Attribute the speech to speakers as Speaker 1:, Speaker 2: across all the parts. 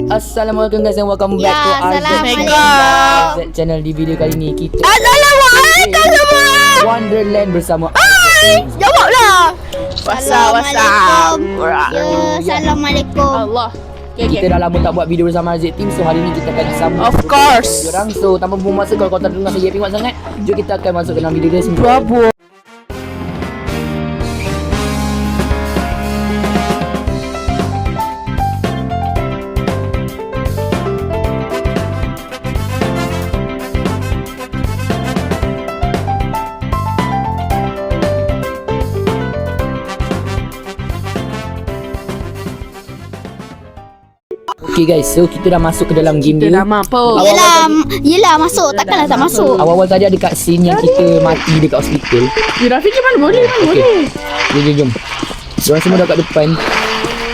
Speaker 1: Assalamualaikum guys and welcome back to
Speaker 2: Assalamualaikum.
Speaker 1: Z channel. Di video kali ni kita
Speaker 2: Assalamualaikum semua.
Speaker 1: Wonderland bersama
Speaker 2: Jawablah.
Speaker 3: Assalamualaikum.
Speaker 2: Assalamualaikum.
Speaker 3: Allah.
Speaker 1: Kita dah lama tak buat video bersama Aziz Team. So hari ni kita akan sambung
Speaker 3: Of course.
Speaker 1: diorang. So tanpa buang masa, kalau kau tak dengar saya pingat sangat, jom kita akan masuk ke dalam video dia sendiri.
Speaker 3: Bravo.
Speaker 1: Okay guys, so kita dah masuk ke dalam game dia.
Speaker 3: Kita dah mampu.
Speaker 2: Yelah masuk. Takkanlah tak masuk.
Speaker 1: Awal-awal tadi ada kat scene yang kita mati dekat hospital.
Speaker 3: Ya Rafiq mana boleh,
Speaker 1: Okay, jom. Diorang semua dah kat depan.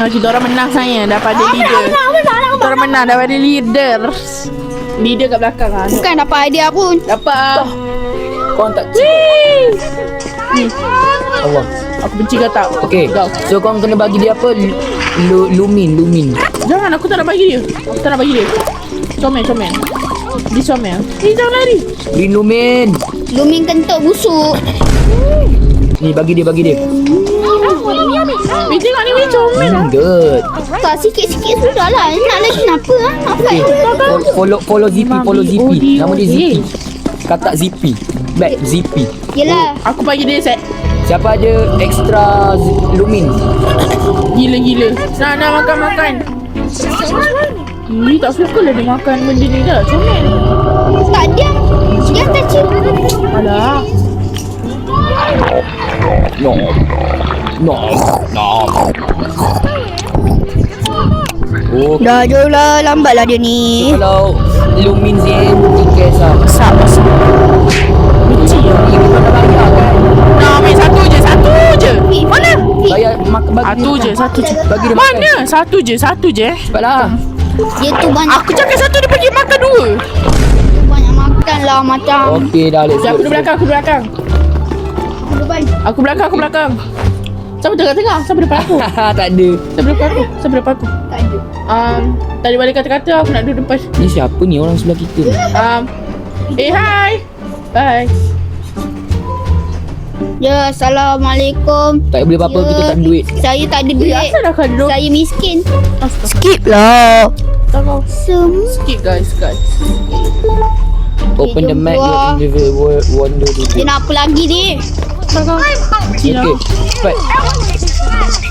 Speaker 3: Kita orang menang saya daripada leader. Kita orang menang daripada leader. Leader kat belakang lah.
Speaker 2: Bukan dapat idea pun.
Speaker 3: Dapat ah.
Speaker 1: Korang tak
Speaker 3: Ni.
Speaker 1: Allah.
Speaker 3: Aku benci kau tak.
Speaker 1: Okay,
Speaker 3: Go.
Speaker 1: so korang kena bagi dia apa? Lumin.
Speaker 3: Jangan, aku tak nak bagi dia. Aku tak nak bagi dia. Comel. Dia comel. Jangan lari.
Speaker 1: Beri lumin.
Speaker 2: Lumin kentut busuk.
Speaker 1: Ni bagi dia.
Speaker 3: Weh tengok ni, weh comel lah.
Speaker 1: Good.
Speaker 2: Tak sikit-sikit sudah lah. Nak lagi kenapa lah?
Speaker 1: Okay, follow Zippy. Nama dia Zippy.
Speaker 3: Zippy.
Speaker 1: Kata Zippy. Back Zippy.
Speaker 2: Yelah.
Speaker 3: Aku bagi dia set.
Speaker 1: Siapa ada extra lumin?
Speaker 3: Gila. Nak makan. Tak suka lah dia makan benda ni dah. Comel.
Speaker 2: Tak diam. Dia tak cium.
Speaker 3: Alah.
Speaker 1: No. Oh,
Speaker 2: Dah jauh lah. Lambat lah dia ni.
Speaker 1: kalau lumin Zin, tiga sah.
Speaker 3: Sama. Benci lah.
Speaker 1: Kita dah bayar kan?
Speaker 3: Nak ambil satu je.
Speaker 2: Mana?
Speaker 1: Bayar makan bagi
Speaker 3: Satu je.
Speaker 1: Bagi dia makan.
Speaker 3: Mana? Satu je.
Speaker 1: Cepatlah.
Speaker 2: Dia tu banyak.
Speaker 3: Aku cakap satu, dia pergi makan dua.
Speaker 2: Banyak makan lah macam.
Speaker 1: Okey dah, let's
Speaker 3: Sekejap,
Speaker 1: go.
Speaker 3: aku di belakang. Aku belakang. Siapa tengah? Siapa depan aku?
Speaker 1: Tak ada.
Speaker 3: Siapa depan aku?
Speaker 2: Tak ada.
Speaker 3: Tadi balik kata-kata aku nak duduk depan.
Speaker 1: Ni siapa ni orang sebelah kita?
Speaker 3: Hi. Bye.
Speaker 2: Ya, Assalamualaikum.
Speaker 1: Tak boleh apa-apa, kita tak ada duit.
Speaker 2: Saya tak ada duit.
Speaker 3: Asal dah kau duduk?
Speaker 2: Saya miskin.
Speaker 3: Skip lah. Kau
Speaker 2: Semua.
Speaker 3: skip guys.
Speaker 1: Open the
Speaker 2: jom
Speaker 1: map,
Speaker 2: keluar.
Speaker 1: your individual wonder to
Speaker 2: Dia nak apa lagi ni?
Speaker 3: Cina.
Speaker 1: Okay, cepat.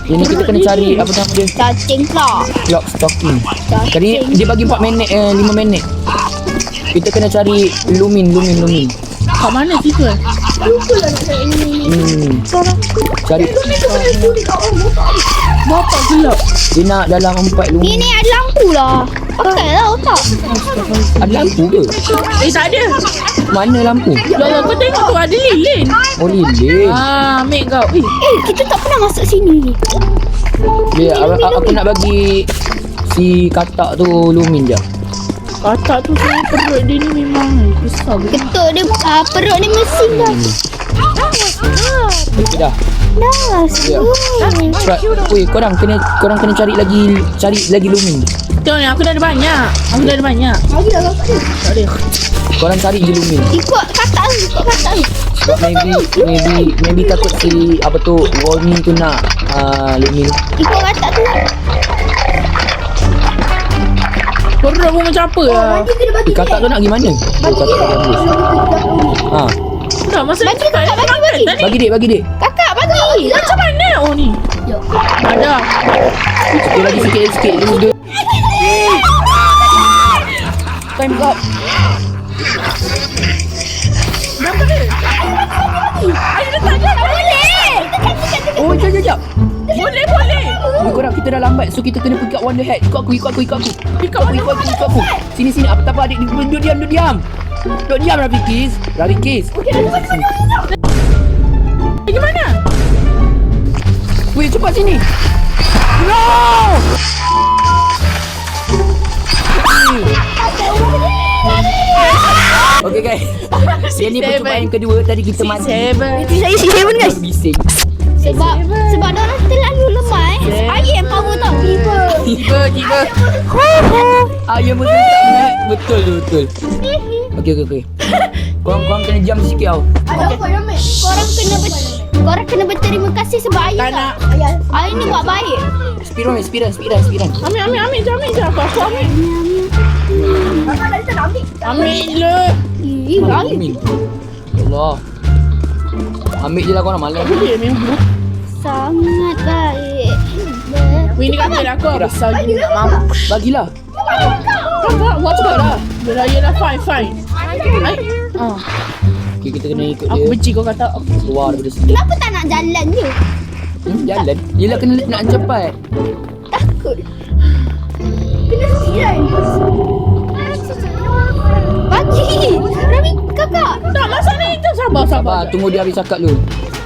Speaker 1: Ini kita kena cari apa nama dia?
Speaker 2: Cacing pula.
Speaker 1: Clock stocking. Tadi dia bagi 4 minit, 5 minit. Kita kena cari lumin.
Speaker 3: Kat mana situ
Speaker 1: Cari.
Speaker 3: Bapak gelap.
Speaker 1: Dia nak dalam 4 lumin.
Speaker 2: Ni ada lampu lah. Pakai lah otak.
Speaker 1: Ada lampu ke?
Speaker 3: Tak ada.
Speaker 1: Mana lampu?
Speaker 3: Loh, kau tengok tu ada lilin.
Speaker 1: Oh, lilin.
Speaker 3: Ambil kau.
Speaker 2: Kita tak pernah masuk sini.
Speaker 1: Dia, aku nak bagi si katak tu lumin je.
Speaker 3: Katak tu sebenarnya perut dia ni memang besar.
Speaker 2: Ketuk dia, perut dia mesin dah.
Speaker 1: Okey dah.
Speaker 2: Dah,
Speaker 1: Cepat. Weh, korang kena cari lagi lumin.
Speaker 3: Tengok ni, aku dah ada banyak. Tak ada.
Speaker 1: Korang cari je lumin.
Speaker 2: Ikut katak tu.
Speaker 1: Maybe takut si apa tu warning tu nak lumin.
Speaker 2: Ikut katak tu.
Speaker 3: Perut pun macam apa lah.
Speaker 1: Katak tu nak pergi mana? Oh, katak tak bagus.
Speaker 3: Tak, masa
Speaker 2: Bagi,
Speaker 3: cakap
Speaker 2: kakak,
Speaker 3: makan
Speaker 2: bagi.
Speaker 3: tadi.
Speaker 1: Bagi dek.
Speaker 2: Kakak bagi.
Speaker 3: Macam mana? Oh ni. Ada.
Speaker 1: Okey, lagi sikit. Time up.
Speaker 3: Berapa dia? Ayo letak je.
Speaker 2: Boleh.
Speaker 1: Oh, jap.
Speaker 3: Boleh.
Speaker 1: Weh, korang kita dah lambat. So kita kena pergi kat Wonder Head. Ikut aku.
Speaker 3: Ikut mana?
Speaker 1: Ikut aku. Sini. Apa adik. Duduk diam. Duduk diam Rafikis.
Speaker 3: Pergi mana?
Speaker 1: Weh, cepat sini. No! Okay guys. Ini percubaan yang kedua. Tadi kita mati.
Speaker 2: Itu saya si Heaven guys.
Speaker 1: Bising.
Speaker 2: Sebab dia orang terlalu lemah. Saya yang power tau.
Speaker 3: Tiba.
Speaker 1: Ayam betul tak Mat? Betul tu, betul. Okey. Korang kena jam sikit tau.
Speaker 2: Korang kena berterima kasih sebab ayah
Speaker 3: Tak nak.
Speaker 2: Ayah ni buat baik.
Speaker 1: Spiran.
Speaker 3: Ambil je aku ambil. Ambil je.
Speaker 1: Amin. Allah. Ambil je lah korang malam.
Speaker 3: Boleh memang.
Speaker 2: Sangat baik.
Speaker 3: Weh ni kata aku besar gini nak mampus.
Speaker 1: Bagilah.
Speaker 3: Kakak buat cepat lah. Yelah fine.
Speaker 1: Okay, kita kena ikut
Speaker 3: Aku
Speaker 1: dia.
Speaker 3: benci kau kata.
Speaker 1: Keluar daripada sini.
Speaker 2: Kenapa tak nak jalan je?
Speaker 1: Jalan. Yelah kena nak cepat.
Speaker 2: Takut. Kena sirai. Bagi. Rami kakak.
Speaker 3: Tak masalah itu. Sabar.
Speaker 1: Tunggu dia habis cakap dulu.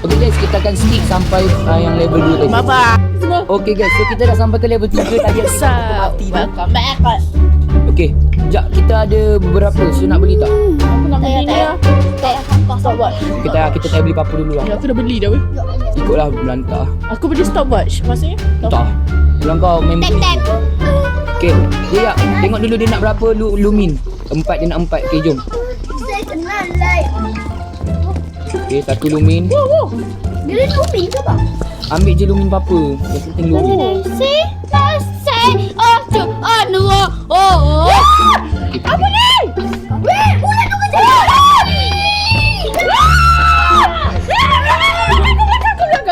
Speaker 1: Okay guys, kita akan skip sampai yang level 2 tadi.
Speaker 3: Bye-bye. Semua.
Speaker 1: Okay guys, so kita dah sampai ke level 3 tadi.
Speaker 3: Welcome back.
Speaker 1: Okay, sekejap kita ada beberapa. So nak beli tak?
Speaker 3: Aku nak beli ni lah.
Speaker 2: Kayak hampas.
Speaker 3: Stopwatch.
Speaker 1: Kita tak beli apa-apa dulu lah.
Speaker 3: Ya, aku dah beli dah weh.
Speaker 1: Ikutlah belantak.
Speaker 3: Aku beli stopwatch. Maksudnya?
Speaker 1: Tak. Bilang kau main
Speaker 2: Tap
Speaker 1: beli.
Speaker 2: tap.
Speaker 1: Okay, dia tengok dulu dia nak berapa lumin. 4 dia nak 4. Okay, jom.
Speaker 2: Saya kenal like.
Speaker 1: Okay, 1 lumin.
Speaker 3: Wow.
Speaker 2: Dia lumin ke bang?
Speaker 1: Ambil je lumin apa-apa. Yang penting lumin.
Speaker 2: Say. Oh.
Speaker 3: Apa ni?
Speaker 2: Weh, bulan tu kerja.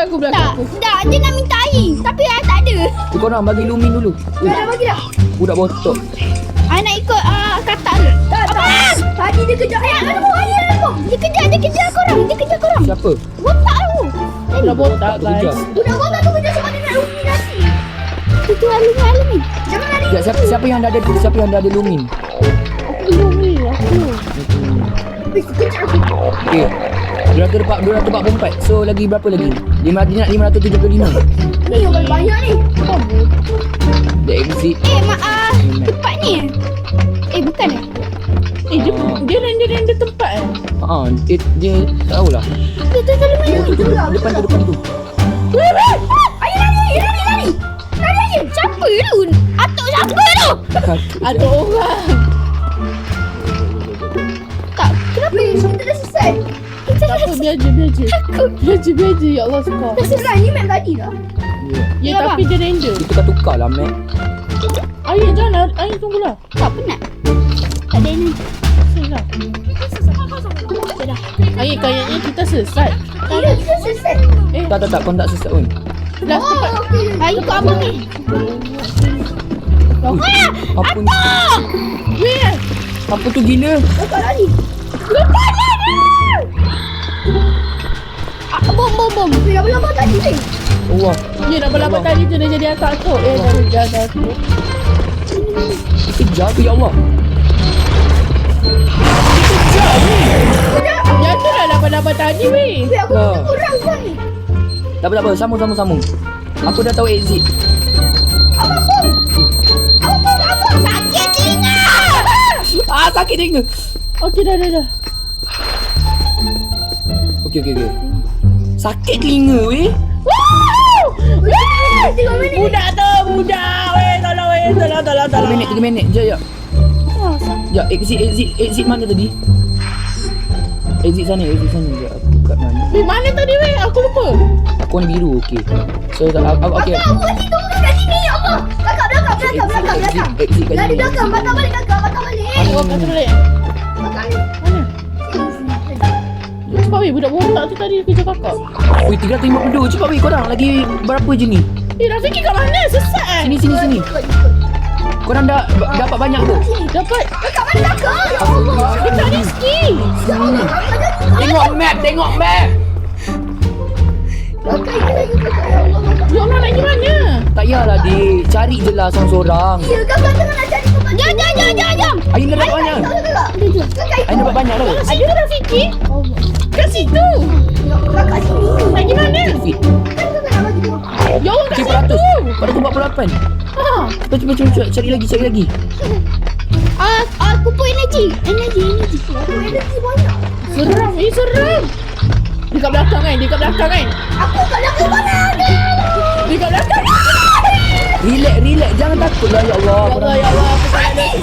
Speaker 3: Aku belakang.
Speaker 2: Tak, dia nak minta air. Tapi I tak ada.
Speaker 1: Tu korang bagi lumin dulu.
Speaker 2: Dah bagi dah.
Speaker 1: Budak botok.
Speaker 2: I nak ikut kata tu. Tak. Tadi dia kejar ayah. Dia kejar korang.
Speaker 1: Siapa?
Speaker 2: Botak tu.
Speaker 3: Dah botak
Speaker 1: Tu kejar.
Speaker 3: guys.
Speaker 2: Budak botak tu kejar sebab dia nak lumin nasi. Itu alum ni. Jangan lari.
Speaker 1: Sekejap, siapa yang dah ada lumin?
Speaker 2: Kejar aku.
Speaker 1: Okay. 244. So lagi berapa lagi? 575.
Speaker 2: Ni yang paling banyak ni.
Speaker 1: The exit.
Speaker 2: Tempat ni. Bukan
Speaker 3: Dia tempat
Speaker 1: Dia tahulah.
Speaker 2: Dia
Speaker 1: Tu depan tu.
Speaker 2: Ayah lari. Siapa tu? Atuk siapa tu?
Speaker 3: Ada orang.
Speaker 2: Tak, kenapa? Kita dah selesai.
Speaker 3: Tak apa, biar je.
Speaker 2: Takut.
Speaker 3: Biar je. Ya Allah suka.
Speaker 2: Dah selesai, ni map tadi dah.
Speaker 3: Ya,
Speaker 2: Ya,
Speaker 3: tapi dia render.
Speaker 1: Kita tukar lah, Mac.
Speaker 3: Ayah jangan. Ayah tunggulah.
Speaker 2: Tak penat. Tak ada ni.
Speaker 3: Sini lah. Ayah kayaknya kita selesai.
Speaker 2: Ya, kita selesai.
Speaker 1: Tak, kau tak sesat pun.
Speaker 3: Dah cepat.
Speaker 2: okey. Ayo ikut abang ni.
Speaker 1: Apa ni?
Speaker 3: Weh.
Speaker 1: Apa tu gila?
Speaker 2: Kakak lari. Bom. Lama-lama tadi ni.
Speaker 1: Allah.
Speaker 3: Ya, nak berlama tadi tu dah jadi atas tu. Dah tu.
Speaker 1: Kejar tu, ya Allah.
Speaker 3: Ya tu lah lama-lama tadi weh.
Speaker 2: Aku
Speaker 1: Lah.
Speaker 2: kurang kan ni.
Speaker 1: Tak apa. Sambung. Aku dah tahu exit.
Speaker 2: Abang. Sakit telinga.
Speaker 1: Sakit telinga.
Speaker 3: Okey dah.
Speaker 1: Okey. Sakit telinga, weh.
Speaker 3: Budak tu. Weh, tolong.
Speaker 1: 3 minit. Sekejap. Sekejap, exit mana tadi? Exit sana. Sekejap, aku kat mana?
Speaker 3: Mana tadi weh? Aku lupa.
Speaker 1: Aku warna biru, okey. So, okey.
Speaker 2: Aku ni tunggu kat sini, ya Allah. Kakak belakang.
Speaker 1: Exit kat
Speaker 2: Lari
Speaker 1: sini.
Speaker 2: belakang, bakar balik.
Speaker 3: Aku kata balik.
Speaker 2: Bakar ni.
Speaker 3: Mana? Cepat weh, budak botak tu tadi kerja kakak.
Speaker 1: Weh, 352. Cepat weh, korang. Lagi berapa je ni?
Speaker 3: Rafiq kat mana? Sesat.
Speaker 1: Sini. Korang dah dapat banyak tu?
Speaker 3: Dapat.
Speaker 2: Kakak mana kakak? Ya Allah.
Speaker 3: Dekat Rizky.
Speaker 2: Ya Allah.
Speaker 1: Tengok map.
Speaker 2: Kakak ini lagi kakak. Ya Allah.
Speaker 3: Ya Allah nak pergi mana?
Speaker 1: Tak payahlah, dik. Cari je lah seorang-seorang.
Speaker 2: Ya, kakak tengah nak cari tempat. Jom.
Speaker 1: Ayin dah dapat banyak.
Speaker 2: Kakak
Speaker 1: Ayin dapat banyak dah.
Speaker 3: Ada Rafiqi? Kat situ.
Speaker 2: kakak sini.
Speaker 3: Nak pergi mana?
Speaker 1: Fit.
Speaker 2: Kan kakak nak bagi tu.
Speaker 3: Ya Allah kat
Speaker 1: 100.
Speaker 3: situ.
Speaker 1: Pada tu 48. Cepat. Cari lagi.
Speaker 2: Kumpul energi. Aku energi banyak.
Speaker 3: Seram. Dekat belakang kan?
Speaker 2: Aku kat belakang mana?
Speaker 3: Dekat belakang.
Speaker 1: Relax. Jangan takut lah, ya Allah.
Speaker 3: Ya Allah. Aku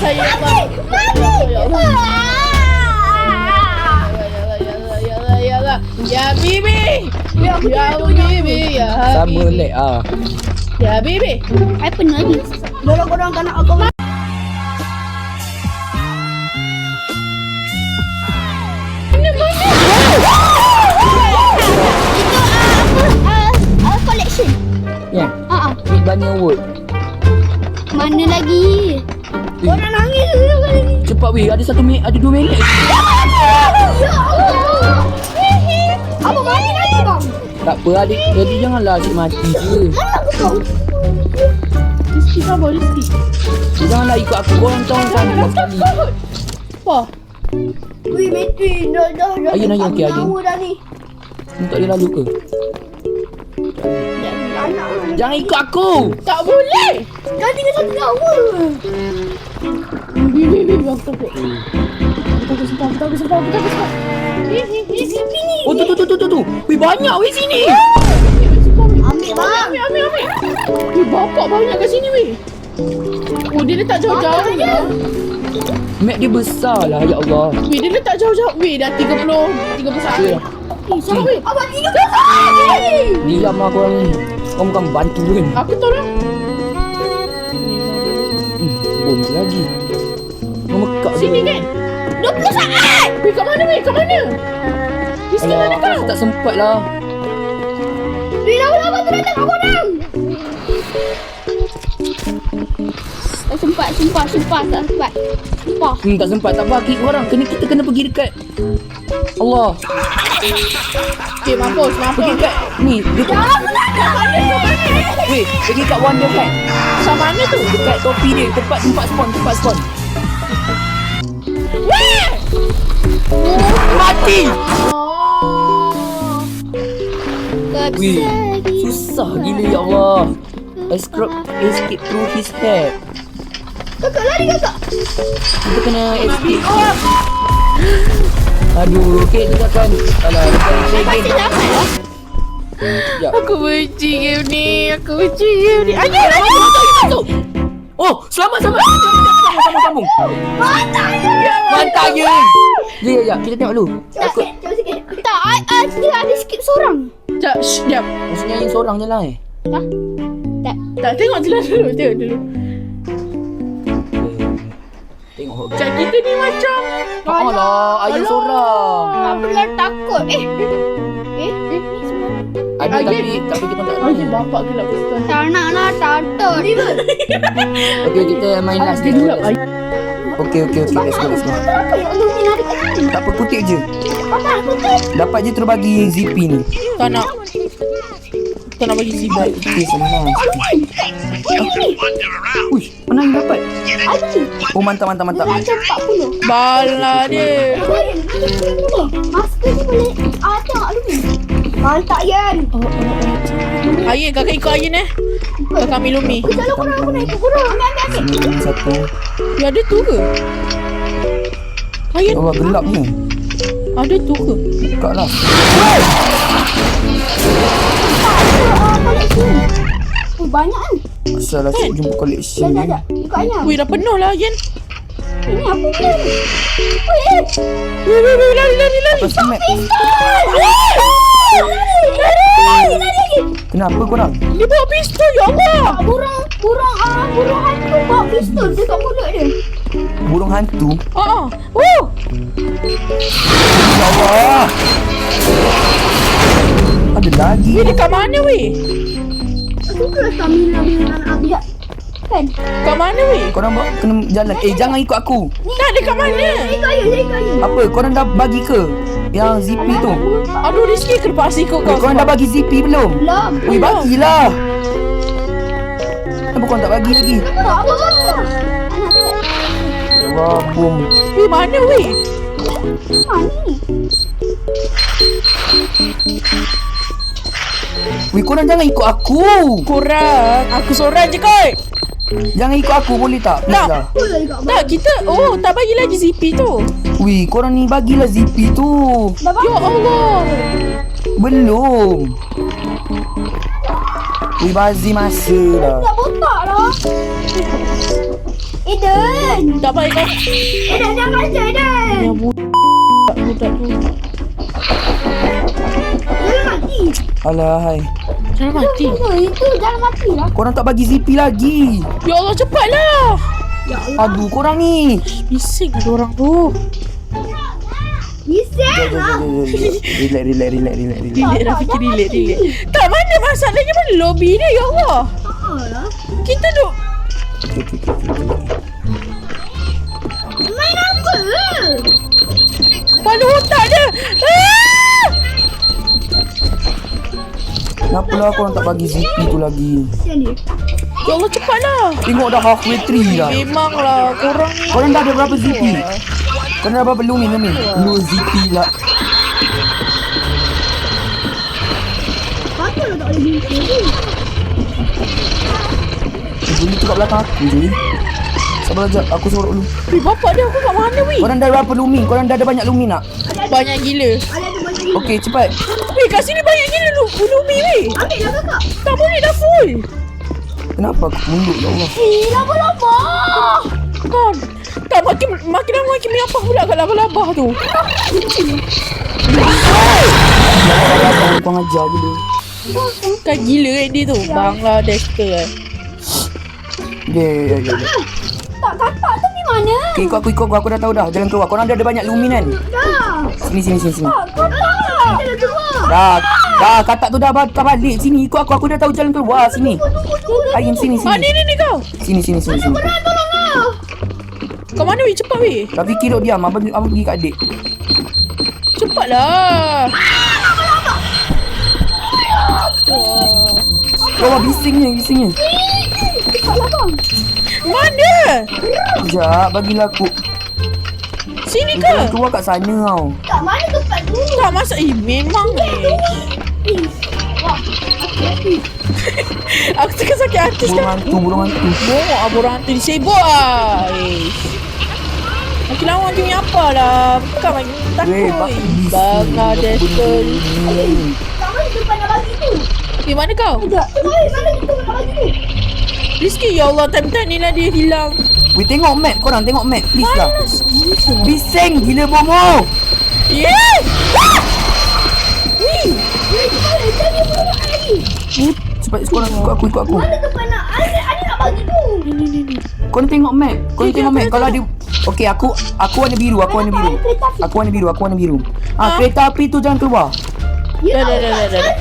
Speaker 2: aku
Speaker 3: Ya
Speaker 2: tengok tu.
Speaker 3: baby, ya
Speaker 1: Sama
Speaker 3: baby.
Speaker 1: lag ah.
Speaker 3: Ya baby.
Speaker 2: I pernah ni. Dorang korang tak nak aku. Itu collection.
Speaker 1: Ya.
Speaker 2: Ah,
Speaker 1: Ni Bunny Award.
Speaker 2: mana lagi? Orang nangis kali ni.
Speaker 1: Cepat weh, ada 2 minit.
Speaker 2: Ya Allah. Abang mati nanti bang.
Speaker 1: Tak apa adik, jadi janganlah asyik mati je.
Speaker 2: Mana aku tahu?
Speaker 3: Rizky sabar Rizky.
Speaker 1: Janganlah ikut aku, korang tahu kan sekali.
Speaker 3: Apa?
Speaker 2: Wih, Betty, dah.
Speaker 1: Ayun, okey, Ayun.
Speaker 2: Lama dah ni.
Speaker 1: Untuk dia lalu ke?
Speaker 2: Anak.
Speaker 1: Jangan ikut aku.
Speaker 3: Tak boleh.
Speaker 2: Dah tinggal 1 nyawa.
Speaker 3: Baby, aku takut. Aku takut sempah.
Speaker 1: Oh tu. Weh banyak weh sini.
Speaker 2: Ambil bang.
Speaker 3: Ambil. Weh, bapak banyak kat sini weh. Oh, dia letak jauh-jauh.
Speaker 1: Map dia besar lah, ya Allah.
Speaker 3: Weh, dia letak jauh-jauh. Weh, dah 31.
Speaker 1: Ya.
Speaker 3: Sama weh.
Speaker 2: Abang tidur lagi.
Speaker 1: Diam lah korang ni. Kau bukan bantu kan?
Speaker 3: Aku tolong.
Speaker 1: Bom je lagi. Kau mekak
Speaker 3: Sini kan?
Speaker 2: 20 saat.
Speaker 3: Weh, kat mana weh? Kat mana? Rizky, mana kau?
Speaker 1: Aku tak sempat lah.
Speaker 2: Wih, lama-lama tu datang kat korang. Tak sempat. Tak sempat. Sumpah.
Speaker 1: Tak sempat. Tak apa, korang. Kita kena pergi dekat Allah.
Speaker 3: Okay, mampus.
Speaker 1: Pergi dekat ni. Dekat. Weh, pergi kat Wonderland.
Speaker 3: Sama mana tu?
Speaker 1: Dekat topi dia. Tempat spawn.
Speaker 3: Weh!
Speaker 1: Mati.
Speaker 2: Tak
Speaker 1: Weh,
Speaker 2: bisa lagi.
Speaker 1: susah gila ya Allah. Escape through his head.
Speaker 2: Kakak lari kakak.
Speaker 1: Kita kena escape. Aduh, okey kita akan alah, kita akan play
Speaker 2: Pasti
Speaker 1: game.
Speaker 2: dapat lah.
Speaker 1: Sekejap.
Speaker 3: Aku benci game ni. Ayo,
Speaker 1: Masuk. Oh, selamat. Sambung. Mantap je. Ya, kita tengok dulu.
Speaker 2: Jom sikit. Tak, dia ada skip seorang.
Speaker 3: Sekejap.
Speaker 1: Maksudnya yang seorang je lah
Speaker 2: Tak.
Speaker 3: Tak, tengok dulu.
Speaker 1: Tengok.
Speaker 3: Sekejap, kita ni macam
Speaker 1: Tak lah, Ayun seorang.
Speaker 2: Tak pernah takut. Ni semua.
Speaker 1: Ada
Speaker 3: Ayun.
Speaker 1: tapi kita tak
Speaker 3: Ayun,
Speaker 1: tahu.
Speaker 3: bapak gelap betul.
Speaker 2: Tak nak lah, takut.
Speaker 1: Okey, kita main last
Speaker 3: Dia
Speaker 1: game.
Speaker 3: gelap. Ayun.
Speaker 1: Okey, let's go.
Speaker 2: Kenapa yang lu ni lari kat sana?
Speaker 1: Tak apa, kutip je.
Speaker 2: Apa aku tu?
Speaker 1: Dapat je terus bagi ZP ni.
Speaker 3: Tak nak. Tak nak bagi sibuk.
Speaker 1: Okey, senang. Uish, mana yang dapat?
Speaker 2: Ada.
Speaker 1: Oh, mantap.
Speaker 2: Dia macam 40.
Speaker 3: Bala dia.
Speaker 2: Masker ni boleh tengok lu ni. Mantap Yan.
Speaker 3: Ayun, kakak ikut Ayun Kakak ambil Lumi.
Speaker 2: Kalau korang aku nak ikut korang. Ambil.
Speaker 1: Satu.
Speaker 3: Ya, ada tu ke? Ayun,
Speaker 1: Allah, gelap ni.
Speaker 3: ada tu ke?
Speaker 1: Buka lah.
Speaker 2: Collection. Oh, banyak kan?
Speaker 1: Asal asyik jumpa collection ni.
Speaker 2: Dah. Ikut ayam.
Speaker 3: Weh, dah penuh lah Ayun.
Speaker 2: Ini apa ni? Weh.
Speaker 3: Weh, lari.
Speaker 1: Lepas tu map.
Speaker 2: Lari.
Speaker 1: Kenapa korang?
Speaker 3: Dia bawa pistol, ya Allah.
Speaker 2: Burung hantu bawa pistol dekat mulut dia.
Speaker 1: Burung hantu?
Speaker 3: Oh.
Speaker 1: Ya Allah. Ada lagi.
Speaker 3: Weh, dekat mana weh?
Speaker 2: Aku kena stamina anak ambil. Kan?
Speaker 3: Kat mana weh?
Speaker 1: Korang kena jalan. Jangan ikut aku.
Speaker 3: Tak, dekat mana?
Speaker 2: Ikut ayam.
Speaker 1: Apa? Korang dah bagi ke? Yang ZP tu?
Speaker 3: Aduh, Rizky terpaksa ikut kau.
Speaker 1: Korang dah bagi ZP belum?
Speaker 2: Belum.
Speaker 1: Weh, bagilah. Kenapa korang tak bagi lagi?
Speaker 2: Tak apa.
Speaker 1: Ya Allah, bom.
Speaker 3: Weh, mana weh?
Speaker 2: Ni.
Speaker 1: Weh, korang jangan ikut aku.
Speaker 3: Korang, aku seorang je kot.
Speaker 1: Jangan ikut aku, boleh tak? Please
Speaker 3: Tak.
Speaker 1: lah.
Speaker 2: Apa lagi kat
Speaker 3: Tak, kita tak bagi lagi ZP tu.
Speaker 1: Weh, korang ni bagilah ZP tu.
Speaker 2: Dah
Speaker 3: Ya Allah.
Speaker 1: Belum. Weh, bazi masa lah.
Speaker 2: tak botak lah. Eden.
Speaker 3: Tak baik kau.
Speaker 2: Eden jangan ajar Eden.
Speaker 3: Ya budak tu.
Speaker 2: Jangan mati.
Speaker 1: Alah hai.
Speaker 3: Jangan mati.
Speaker 2: Itu jangan mati lah.
Speaker 1: Korang tak bagi ZP lagi.
Speaker 3: Ya Allah, cepatlah.
Speaker 2: Ya Allah.
Speaker 1: Aduh korang ni.
Speaker 3: Bising ada orang tu.
Speaker 2: Bising lah.
Speaker 1: Relax.
Speaker 3: Relate dah fikir relate. Tak, mana masalahnya mana lobby dia, ya Allah.
Speaker 2: lah.
Speaker 3: Kita duk
Speaker 2: Main apa?
Speaker 3: kepala otak dia.
Speaker 1: Kenapa lah korang tak bagi ZP tu lagi?
Speaker 2: Kesian dia.
Speaker 3: Ya Allah, cepatlah.
Speaker 1: Tengok dah halfway 3 dah.
Speaker 3: Memanglah korang ni.
Speaker 1: Korang dah ada berapa ZP? Korang dah berapa Lumin? Lu ZP lah.
Speaker 2: Patut lah tak boleh bising.
Speaker 1: Bunyi tu kat belakang aku je. Sabar sekejap, aku sorok dulu.
Speaker 3: Bapak dia aku kat mana weh?
Speaker 1: Korang dah berapa Lumin? Korang dah ada banyak Lumin tak?
Speaker 3: Banyak gila.
Speaker 2: Ada banyak gila.
Speaker 1: Okey, cepat.
Speaker 3: Weh, kat sini banyak gila lumi weh.
Speaker 2: Ambil lah kakak.
Speaker 3: Tak boleh dah full.
Speaker 1: Kenapa aku mundur, ya Allah?
Speaker 2: Lama-lama.
Speaker 3: Kan? Tak, makin lama makin menyapah pula kat labah-labah tu.
Speaker 1: Korang ajar gila.
Speaker 3: Kan gila dia tu. Bangladesh ke kan.
Speaker 1: Ya.
Speaker 2: Tak, kakak tu di mana?
Speaker 1: Okay, ikut aku dah tahu dah. Jalan keluar. Korang dah ada banyak Lumin kan?
Speaker 2: Dah.
Speaker 1: Sini.
Speaker 2: Kakak. Kita dah keluar.
Speaker 1: Dah, katak tu dah balik. Sini, ikut aku dah tahu jalan keluar. Sini. Aim, sini.
Speaker 3: Ah, ni kau.
Speaker 1: Sini.
Speaker 2: Tolonglah.
Speaker 3: Kat mana weh? Cepat weh.
Speaker 1: Tak fikir duk diam. Abang pergi kat adik.
Speaker 3: Cepatlah.
Speaker 1: Wah, bisingnya.
Speaker 2: Cepatlah bang.
Speaker 3: Mana?
Speaker 1: Sekejap, bagilah aku.
Speaker 3: Sini
Speaker 1: Jalan
Speaker 3: ke?
Speaker 1: keluar kat sana tau.
Speaker 2: Kat mana tempat tu?
Speaker 3: Tak masa. Memang ni.
Speaker 2: Wah. Hati-hati.
Speaker 3: Aku tengah sakit hati sekarang.
Speaker 1: Burung hantu.
Speaker 3: Bongok lah borang hantu disebut lah. Makin lama makin apa lah. Bukan makin takut. Bangladesh ke.
Speaker 2: Kat mana tempat nak bagi tu?
Speaker 3: Di mana kau?
Speaker 2: Sekejap. Mana kita nak bagi tu?
Speaker 3: Rizky, ya Allah, time-time ni lah dia hilang.
Speaker 1: Weh, tengok map. Korang tengok map. Please lah.
Speaker 3: Panas gila semua.
Speaker 1: Bising gila bomo.
Speaker 3: Yeah! Wih!
Speaker 2: Dia belum nak lagi.
Speaker 1: Cepat korang ikut aku.
Speaker 2: Mana tempat nak? Ani nak bagi tu.
Speaker 3: Ni.
Speaker 1: Korang tengok map. Tengok map. Kalau ada okey, aku warna biru. Aku warna biru. Kereta api tu jangan keluar.
Speaker 2: Ya,
Speaker 3: Dah.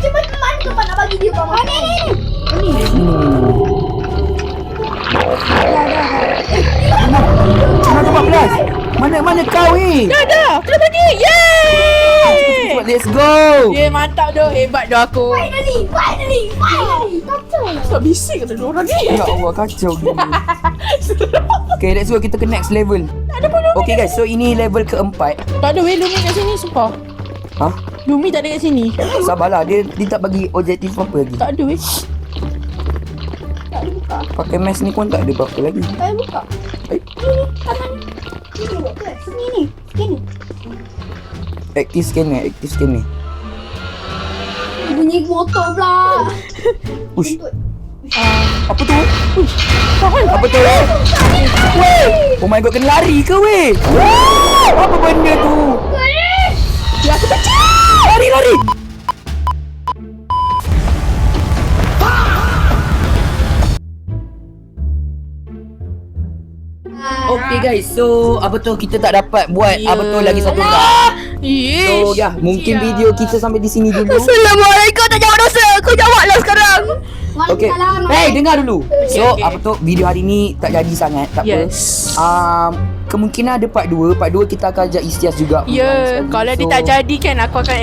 Speaker 2: Cepat mana tempat nak bagi dia bang? Ni.
Speaker 1: Mana 14? Mana kau
Speaker 3: Dah. Kena bagi. Yeay!
Speaker 1: Cepat, let's go.
Speaker 3: Yeah, mantap doh. Hebat doh aku.
Speaker 2: Finally. Kacau lah.
Speaker 3: Tak bising kata orang ni.
Speaker 1: Ya Allah, kacau gila. Okay, let's go. Kita ke next level.
Speaker 3: Tak ada pun Lumi.
Speaker 1: Okay guys, so ini level keempat.
Speaker 3: Tak ada weh Lumi kat sini, sumpah.
Speaker 1: Hah?
Speaker 3: Lumi tak ada kat sini.
Speaker 1: Sabarlah, dia tak bagi objektif apa lagi.
Speaker 3: Tak ada weh.
Speaker 2: Tak ada buka.
Speaker 1: Pakai mask ni pun tak ada apa-apa lagi.
Speaker 2: Tak ada buka.
Speaker 1: Eh,
Speaker 2: Ni, kanan ni. Ni buat ke? Sini.
Speaker 1: active scan ni.
Speaker 2: Bunyi motor pula.
Speaker 1: Ush, apa tu?
Speaker 3: Tahan.
Speaker 1: Apa tu? Weh! Oh my god, kena lari ke weh? Apa benda tu?
Speaker 3: Ya, aku kecil.
Speaker 1: Lari! Okay guys, so apa tu kita tak dapat buat apa tu lagi satu round. So ya, mungkin video kita sampai di sini dulu.
Speaker 3: Assalamualaikum, tak jawab dosa. Kau jawablah sekarang.
Speaker 1: Okay. Hey, dengar dulu. So
Speaker 3: Okay.
Speaker 1: apa tu video hari ni tak jadi sangat, tak
Speaker 3: Yes.
Speaker 1: apa. Kemungkinan ada part 2. Part 2 kita akan ajak Istiaz juga.
Speaker 3: Ya, kalau dia tak jadi kan aku akan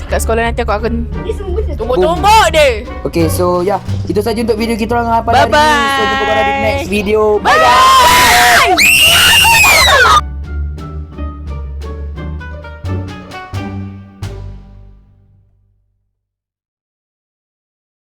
Speaker 3: kat sekolah nanti aku akan
Speaker 2: Dia semua benda.
Speaker 3: tumbuk-tumbuk dia.
Speaker 1: Okay, so ya, itu saja untuk video kita orang pada hari ini. So
Speaker 3: Bye-bye.
Speaker 1: jumpa korang di next video.
Speaker 3: Bye.